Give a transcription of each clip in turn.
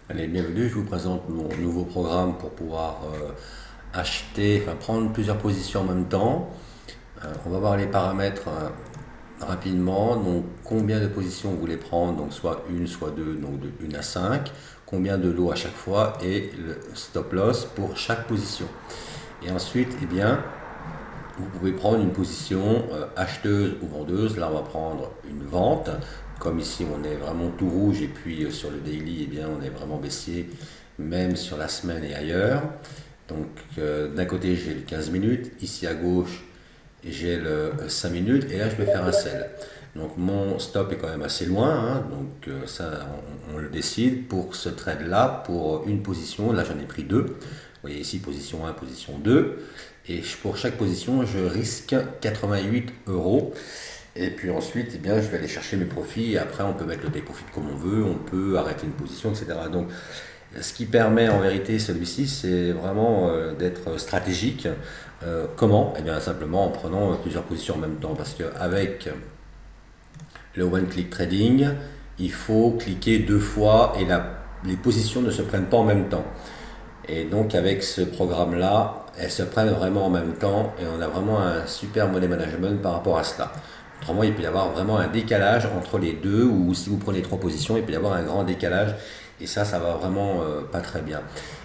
Allez, bienvenue, je vous présente mon nouveau programme pour pouvoir acheter, enfin prendre plusieurs positions en même temps. On va voir les paramètres rapidement. Donc, combien de positions vous voulez prendre, donc soit une, soit deux, donc de 1 à 5. Combien de lots à chaque fois et le stop loss pour chaque position. Et ensuite, eh bien, vous pouvez prendre une position acheteuse ou vendeuse. Là, on va prendre une vente. Comme ici, on est vraiment tout rouge et puis sur le daily, eh bien, on est vraiment baissier, même sur la semaine et ailleurs. Donc, d'un côté, j'ai le 15 minutes. Ici à gauche, j'ai le 5 minutes. Et là, je vais faire un sell. Donc, mon stop est quand même assez loin, hein. Donc, ça, on le décide pour ce trade-là, pour une position. Là, j'en ai pris deux. Vous voyez ici, position 1, position 2. Et pour chaque position, je risque 88 euros. Et puis ensuite, eh bien, je vais aller chercher mes profits. Et après, on peut mettre le take profit comme on veut. On peut arrêter une position, etc. Donc, ce qui permet en vérité celui-ci, c'est vraiment d'être stratégique. Comment? Eh bien, simplement en prenant plusieurs positions en même temps. Parce qu'avec le one-click trading, il faut cliquer deux fois et les positions ne se prennent pas en même temps. Et donc avec ce programme-là, elles se prennent vraiment en même temps et on a vraiment un super money management par rapport à cela. Autrement, il peut y avoir vraiment un décalage entre les deux ou si vous prenez trois positions, il peut y avoir un grand décalage et ça va vraiment pas très bien.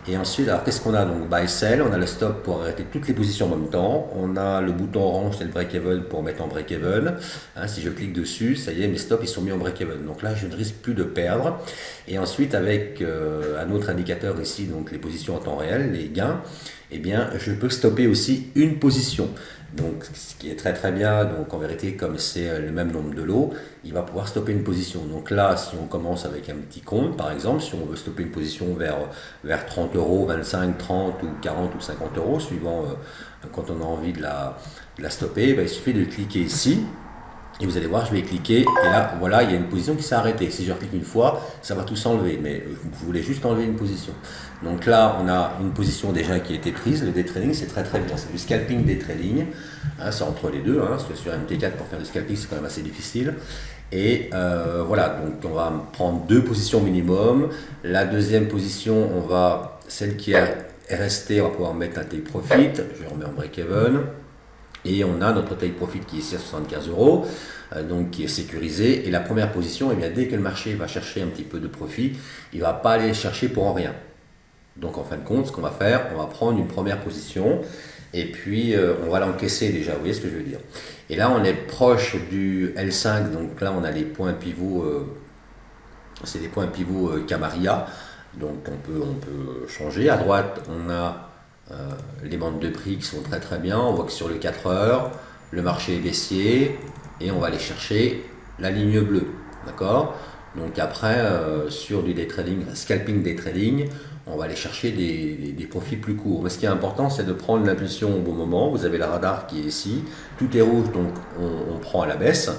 Et ensuite, alors qu'est-ce qu'on a? Donc buy sell, on a le stop pour arrêter toutes les positions en même temps, on a le bouton orange, c'est le break even pour mettre en break even. Hein, si je clique dessus, ça y est, mes stops ils sont mis en break even. Donc là, je ne risque plus de perdre. Et ensuite, avec un autre indicateur ici, donc les positions en temps réel, les gains, eh bien, je peux stopper aussi une position. Donc, ce qui est très très bien, donc en vérité, comme c'est le même nombre de lots, il va pouvoir stopper une position. Donc là, si on commence avec un petit compte, par exemple, si on veut stopper une position vers 30 euros, 25, 30 ou 40 ou 50 euros, suivant quand on a envie de la stopper, ben, il suffit de cliquer ici. Et vous allez voir, je vais cliquer et là, voilà, il y a une position qui s'est arrêtée. Si je clique une fois, ça va tout s'enlever, mais vous voulez juste enlever une position. Donc là, on a une position déjà qui a été prise. Le day trading, c'est très très bien. C'est du scalping day trading. Hein, c'est entre les deux, hein, parce que sur MT4, pour faire du scalping, c'est quand même assez difficile. Et voilà, donc on va prendre deux positions minimum. La deuxième position, celle qui est restée, on va pouvoir mettre un take profit. Je remets en break-even. Et on a notre take profit qui est ici à 75 euros, donc qui est sécurisé. Et la première position, eh bien, dès que le marché va chercher un petit peu de profit, il ne va pas aller chercher pour rien. Donc en fin de compte, ce qu'on va faire, on va prendre une première position et puis on va l'encaisser déjà, vous voyez ce que je veux dire. Et là, on est proche du L5, donc là, on a les points pivots, c'est les points pivots Camaria, donc on peut changer. À droite, on a les bandes de prix qui sont très très bien. On voit que sur le 4 heures, le marché est baissier et on va aller chercher la ligne bleue. D'accord? Donc après, sur du day trading, scalping day trading, on va aller chercher des profits plus courts. Mais ce qui est important, c'est de prendre l'impulsion au bon moment. Vous avez le radar qui est ici, tout est rouge, donc on prend à la baisse.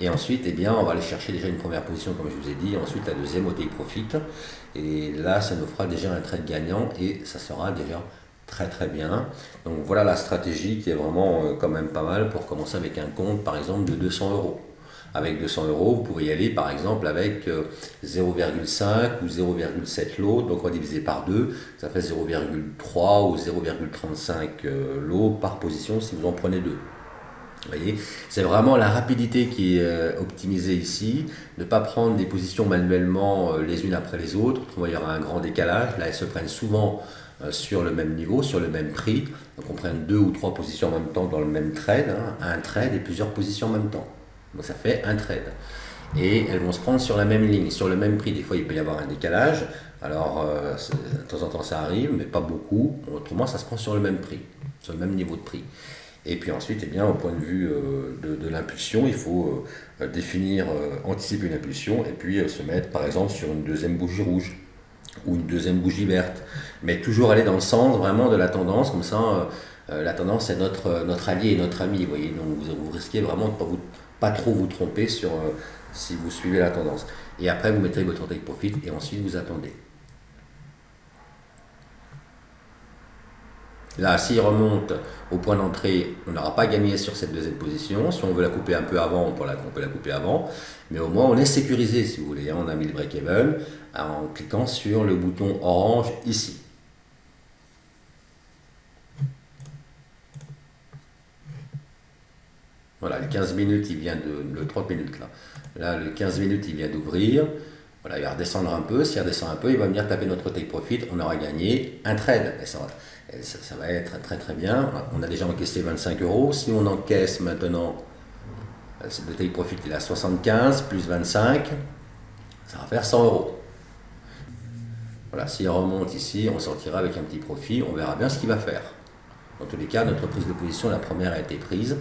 Et ensuite, eh bien, on va aller chercher déjà une première position, comme je vous ai dit, et ensuite la deuxième au take profit. Et là, ça nous fera déjà un trade gagnant et ça sera déjà très très bien. Donc voilà la stratégie qui est vraiment quand même pas mal pour commencer avec un compte par exemple de 200 euros. Avec 200 euros, vous pouvez y aller par exemple avec 0,5 ou 0,7 lots, donc on va diviser par 2, ça fait 0,3 ou 0,35 lots par position si vous en prenez deux. Vous voyez, c'est vraiment la rapidité qui est optimisée ici, ne pas prendre des positions manuellement les unes après les autres, autrement il y aura un grand décalage. Là, elles se prennent souvent sur le même niveau, sur le même prix. Donc on prend deux ou trois positions en même temps dans le même trade, hein, un trade et plusieurs positions en même temps. Donc ça fait un trade. Et elles vont se prendre sur la même ligne, sur le même prix. Des fois, il peut y avoir un décalage. Alors, de temps en temps, ça arrive, mais pas beaucoup. Autrement, ça se prend sur le même prix, sur le même niveau de prix. Et puis ensuite, eh bien, au point de vue de l'impulsion, il faut définir, anticiper une impulsion et puis se mettre par exemple sur une deuxième bougie rouge ou une deuxième bougie verte. Mais toujours aller dans le sens vraiment de la tendance, comme ça la tendance est notre allié et notre ami. Vous voyez, donc vous risquez vraiment de ne pas trop vous tromper sur si vous suivez la tendance. Et après, vous mettez votre take profit et ensuite vous attendez. Là, s'il remonte au point d'entrée, on n'aura pas gagné sur cette deuxième position. Si on veut la couper un peu avant, on peut la couper avant. Mais au moins, on est sécurisé, si vous voulez. On a mis le break-even en cliquant sur le bouton orange ici. Voilà, le 15 minutes, il vient de... Le 30 minutes, là. Là, le 15 minutes, il vient d'ouvrir. Voilà, il va redescendre un peu. S'il redescend un peu, il va venir taper notre take profit. On aura gagné un trade. Et ça va être très très bien. On a déjà encaissé 25 euros. Si on encaisse maintenant, le take profit il est à 75 plus 25, ça va faire 100 euros. Voilà, s'il remonte ici, on sortira avec un petit profit. On verra bien ce qu'il va faire. Dans tous les cas, notre prise de position, la première a été prise,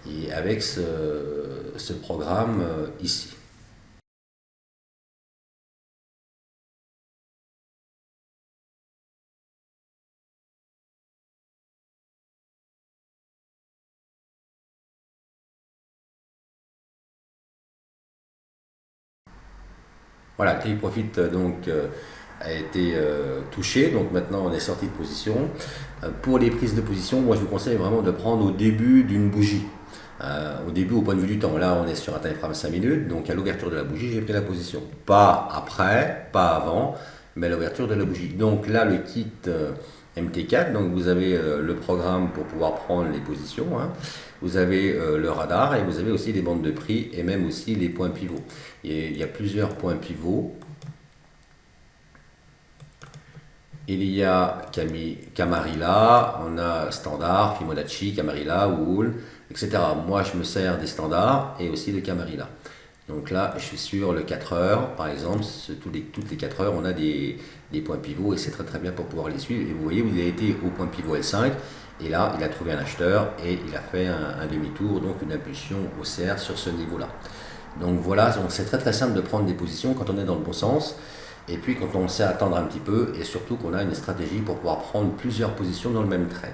et avec ce programme ici. Voilà, le take profit donc a été touché, donc maintenant on est sorti de position. Pour les prises de position, moi je vous conseille vraiment de prendre au début d'une bougie. Au début, au point de vue du temps, là on est sur un time frame 5 minutes, donc à l'ouverture de la bougie, j'ai pris la position. Pas après, pas avant, mais à l'ouverture de la bougie. Donc là, le kit MT4, donc vous avez le programme pour pouvoir prendre les positions, hein. Vous avez le radar et vous avez aussi les bandes de prix et même aussi les points pivots. Il y a plusieurs points pivots. Il y a Camarilla, on a Standard, Fibonacci, Camarilla, Wool, etc. Moi, je me sers des standards et aussi de Camarilla. Donc là, je suis sur le 4 heures, par exemple. Toutes les 4 heures, on a des points pivots et c'est très très bien pour pouvoir les suivre. Et vous voyez, il a été au point pivot L5 et là, il a trouvé un acheteur et il a fait un demi-tour, donc une impulsion haussière sur ce niveau-là. Donc voilà, c'est très très simple de prendre des positions quand on est dans le bon sens. Et puis quand on sait attendre un petit peu et surtout qu'on a une stratégie pour pouvoir prendre plusieurs positions dans le même trade.